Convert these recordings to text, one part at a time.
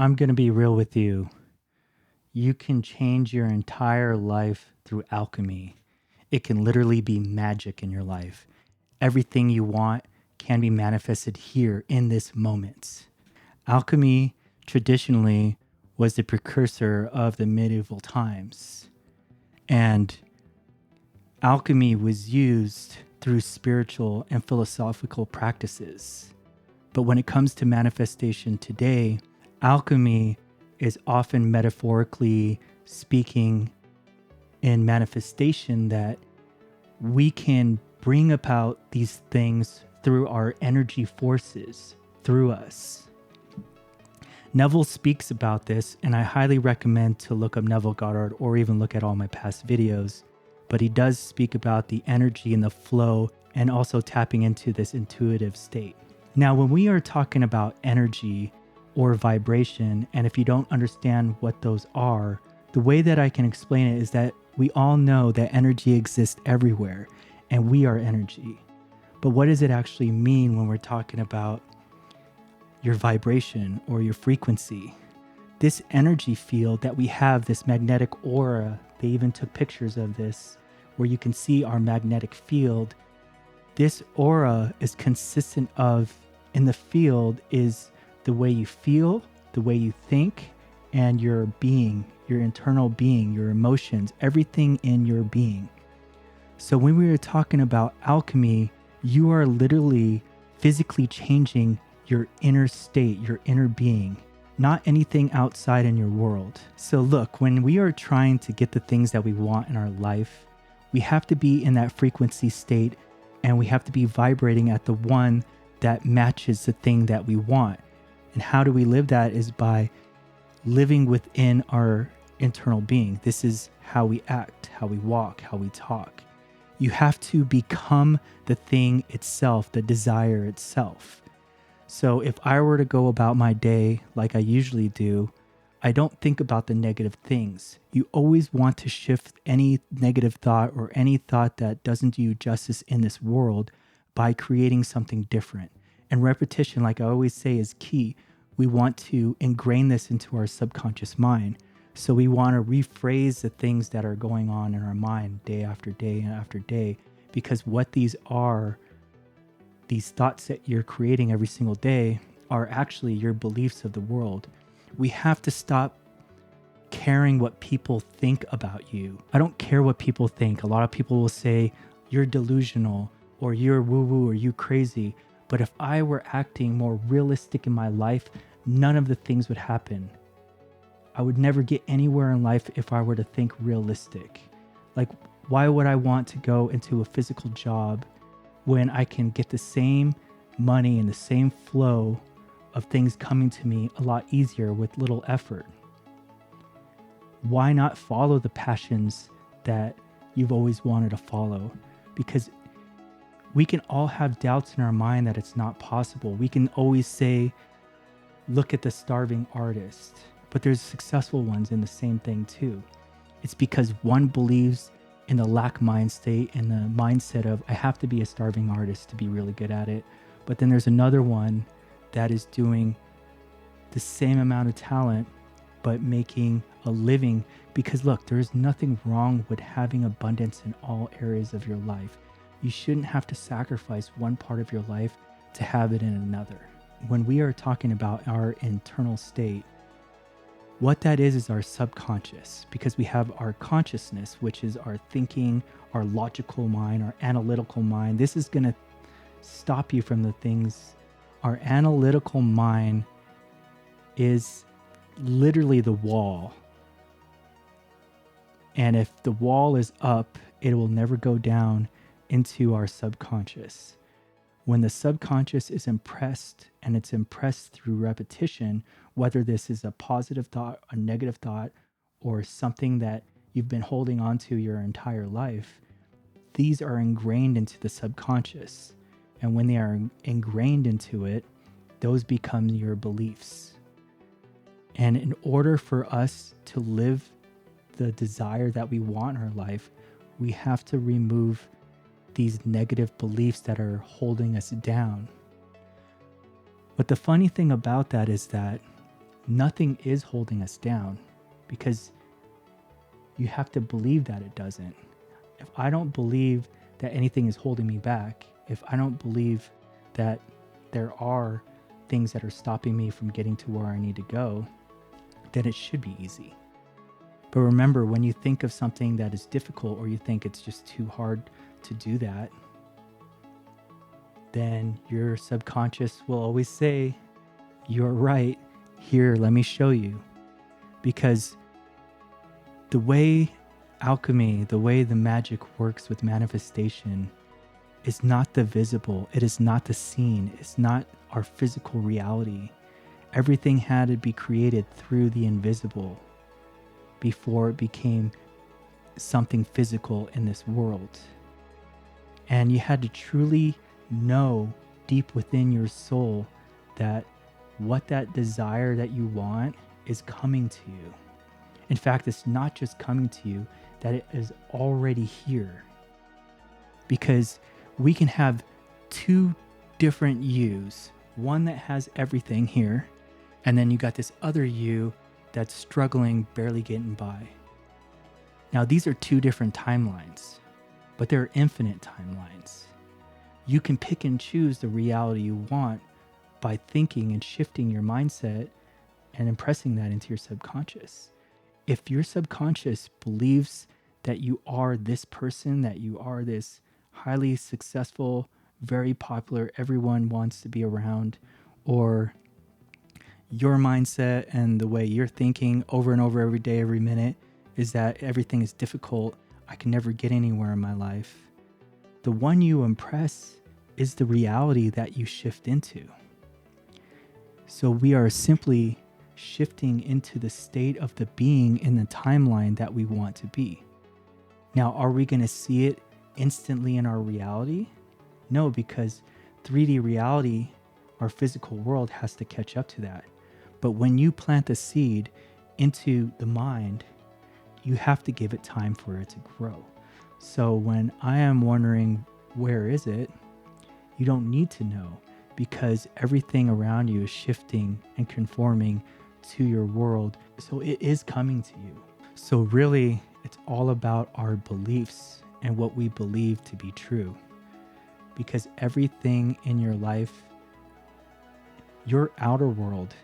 I'm going to be real with you. You can change your entire life through alchemy. It can literally be magic in your life. Everything you want can be manifested here in this moment. Alchemy traditionally was the precursor of the medieval times. And alchemy was used through spiritual and philosophical practices. But when it comes to manifestation today, alchemy is often metaphorically speaking in manifestation that we can bring about these things through our energy forces, through us. Neville speaks about this, and I highly recommend to look up Neville Goddard or even look at all my past videos. But he does speak about the energy and the flow and also tapping into this intuitive state. Now, when we are talking about energy or vibration, and if you don't understand what those are, the way that I can explain it is that we all know that energy exists everywhere and we are energy. But what does it actually mean when we're talking about your vibration or your frequency? This energy field that we have, this magnetic aura, they even took pictures of this where you can see our magnetic field. This aura is consistent of, in the field, is the way you feel, the way you think, and your being, your internal being, your emotions, everything in your being. So when we were talking about alchemy, you are literally physically changing your inner state, your inner being, not anything outside in your world. So look, when we are trying to get the things that we want in our life, we have to be in that frequency state and we have to be vibrating at the one that matches the thing that we want. And how do we live that is by living within our internal being. This is how we act, how we walk, how we talk. You have to become the thing itself, the desire itself. So if I were to go about my day like I usually do, I don't think about the negative things. You always want to shift any negative thought or any thought that doesn't do you justice in this world by creating something different. And repetition, like I always say, is key. We want to ingrain this into our subconscious mind. So we want to rephrase the things that are going on in our mind day after day and after day, because what these are, these thoughts that you're creating every single day, are actually your beliefs of the world. We have to stop caring what people think about you. I don't care what people think. A lot of people will say, you're delusional, or you're woo-woo, or you crazy. But if I were acting more realistic in my life, none of the things would happen. I would never get anywhere in life if I were to think realistic. Like, why would I want to go into a physical job when I can get the same money and the same flow of things coming to me a lot easier with little effort? Why not follow the passions that you've always wanted to follow? Because we can all have doubts in our mind that it's not possible. We can always say, look at the starving artist, but there's successful ones in the same thing too. It's because one believes in the lack mind state and the mindset of, I have to be a starving artist to be really good at it. But then there's another one that is doing the same amount of talent, but making a living. Because look, there's nothing wrong with having abundance in all areas of your life. You shouldn't have to sacrifice one part of your life to have it in another. When we are talking about our internal state, what that is our subconscious, because we have our consciousness, which is our thinking, our logical mind, our analytical mind. This is going to stop you from the things. Our analytical mind is literally the wall. And if the wall is up, it will never go down into our subconscious. When the subconscious is impressed, and it's impressed through repetition, whether this is a positive thought, a negative thought, or something that you've been holding on to your entire life, these are ingrained into the subconscious. And when they are ingrained into it, those become your beliefs. And in order for us to live the desire that we want in our life, we have to remove these negative beliefs that are holding us down. But the funny thing about that is that nothing is holding us down, because you have to believe that it doesn't. If I don't believe that anything is holding me back, if I don't believe that there are things that are stopping me from getting to where I need to go, then it should be easy. But remember, when you think of something that is difficult, or you think it's just too hard to do that, then your subconscious will always say, "You're right. Here, let me show you." Because the way alchemy, the way the magic works with manifestation, is not the visible. It is not the seen. It's not our physical reality. Everything had to be created through the invisible before it became something physical in this world. And you had to truly know deep within your soul that what that desire that you want is coming to you. In fact, it's not just coming to you, that it is already here. Because we can have two different yous, one that has everything here, and then you got this other you that's struggling, barely getting by. Now, these are two different timelines, but they're infinite timelines. You can pick and choose the reality you want by thinking and shifting your mindset and impressing that into your subconscious. If your subconscious believes that you are this person, that you are this highly successful, very popular, everyone wants to be around, or your mindset and the way you're thinking over and over every day, every minute, is that everything is difficult, I can never get anywhere in my life, the one you impress is the reality that you shift into. So we are simply shifting into the state of the being in the timeline that we want to be. Now, are we going to see it instantly in our reality? No, because 3D reality, our physical world, has to catch up to that. But when you plant a seed into the mind, you have to give it time for it to grow. So when I am wondering, where is it? You don't need to know, because everything around you is shifting and conforming to your world. So it is coming to you. So really, it's all about our beliefs and what we believe to be true. Because everything in your life, your outer world,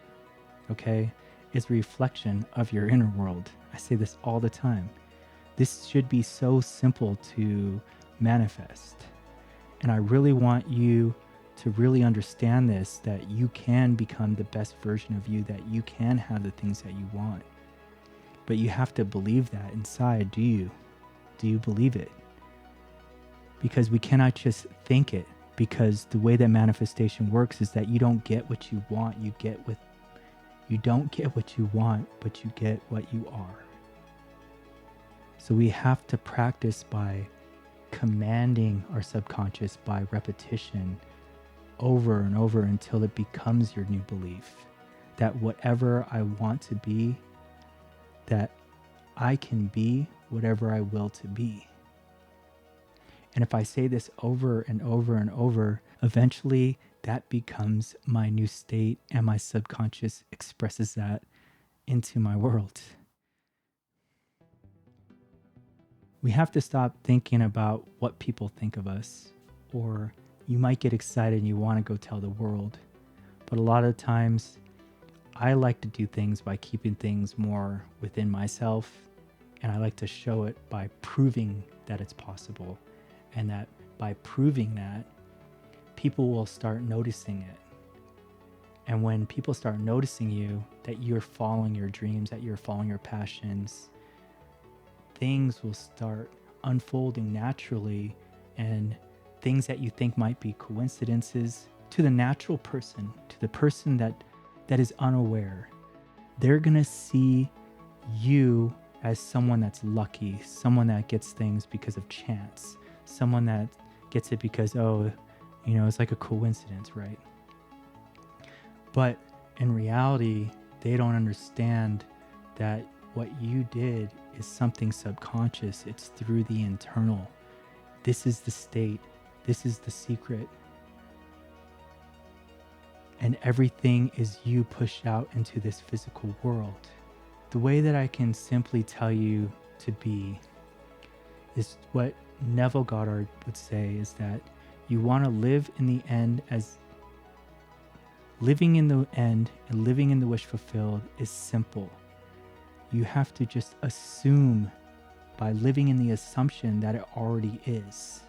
okay, is a reflection of your inner world. I say this all the time. This should be so simple to manifest. And I really want you to really understand this, that you can become the best version of you, that you can have the things that you want. But you have to believe that inside. Do you? Do you believe it? Because we cannot just think it, because the way that manifestation works is that you don't get what you want, you don't get what you want, but you get what you are. So we have to practice by commanding our subconscious by repetition over and over until it becomes your new belief that whatever I want to be, that I can be whatever I will to be. And if I say this over and over and over, eventually that becomes my new state, and my subconscious expresses that into my world. We have to stop thinking about what people think of us, or you might get excited and you want to go tell the world. But a lot of times, I like to do things by keeping things more within myself, and I like to show it by proving that it's possible, and that by proving that, people will start noticing it. And when people start noticing you, that you're following your dreams, that you're following your passions, things will start unfolding naturally, and things that you think might be coincidences, to the natural person, to the person that is unaware, they're gonna see you as someone that's lucky, someone that gets things because of chance, someone that gets it because, it's like a coincidence, right? But in reality, they don't understand that what you did is something subconscious. It's through the internal. This is the state. This is the secret. and everything is you pushed out into this physical world. The way that I can simply tell you to be is what Neville Goddard would say, is that you want to live in the end as living in the end, and living in the wish fulfilled is simple. You have to just assume by living in the assumption that it already is.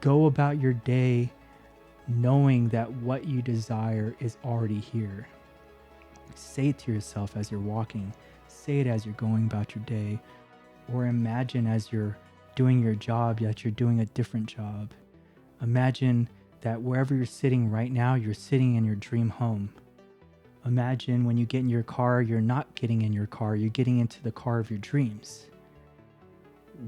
Go about your day knowing that what you desire is already here. Say it to yourself as you're walking. Say it as you're going about your day. Or imagine as you're doing your job that you're doing a different job. Imagine that wherever you're sitting right now, you're sitting in your dream home. Imagine when you get in your car, you're not getting in your car, you're getting into the car of your dreams.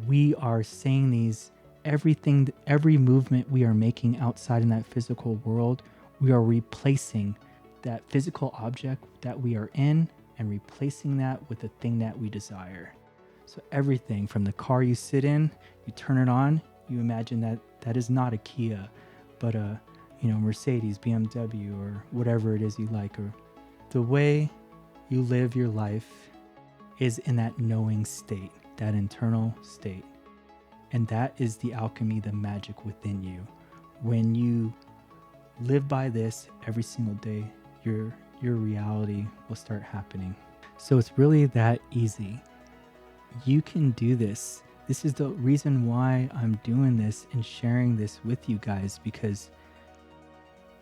We are saying these, every movement we are making outside in that physical world, we are replacing that physical object that we are in and replacing that with the thing that we desire. So everything from the car you sit in, you turn it on, you imagine that that is not a Kia, but a Mercedes, BMW, or whatever it is you like. Or the way you live your life is in that knowing state, that internal state. And that is the alchemy, the magic within you. When you live by this every single day, your reality will start happening. So it's really that easy. You can do this. This is the reason why I'm doing this and sharing this with you guys, because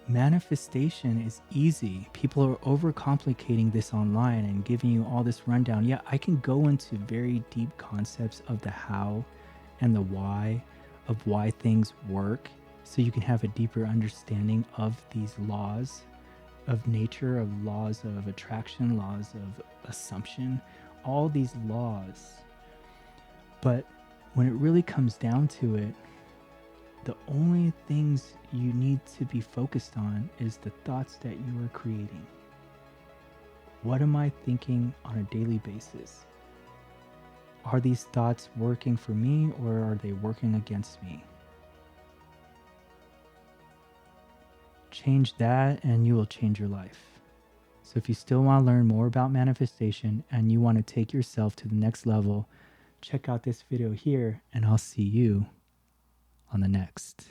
manifestation is easy. People are overcomplicating this online and giving you all this rundown. Yeah, I can go into very deep concepts of the how and the why of why things work, so you can have a deeper understanding of these laws of nature, of laws of attraction, laws of assumption, all these laws. But when it really comes down to it, the only things you need to be focused on is the thoughts that you are creating. What am I thinking on a daily basis? Are these thoughts working for me, or are they working against me? Change that and you will change your life. So if you still want to learn more about manifestation and you want to take yourself to the next level, check out this video here, and I'll see you on the next.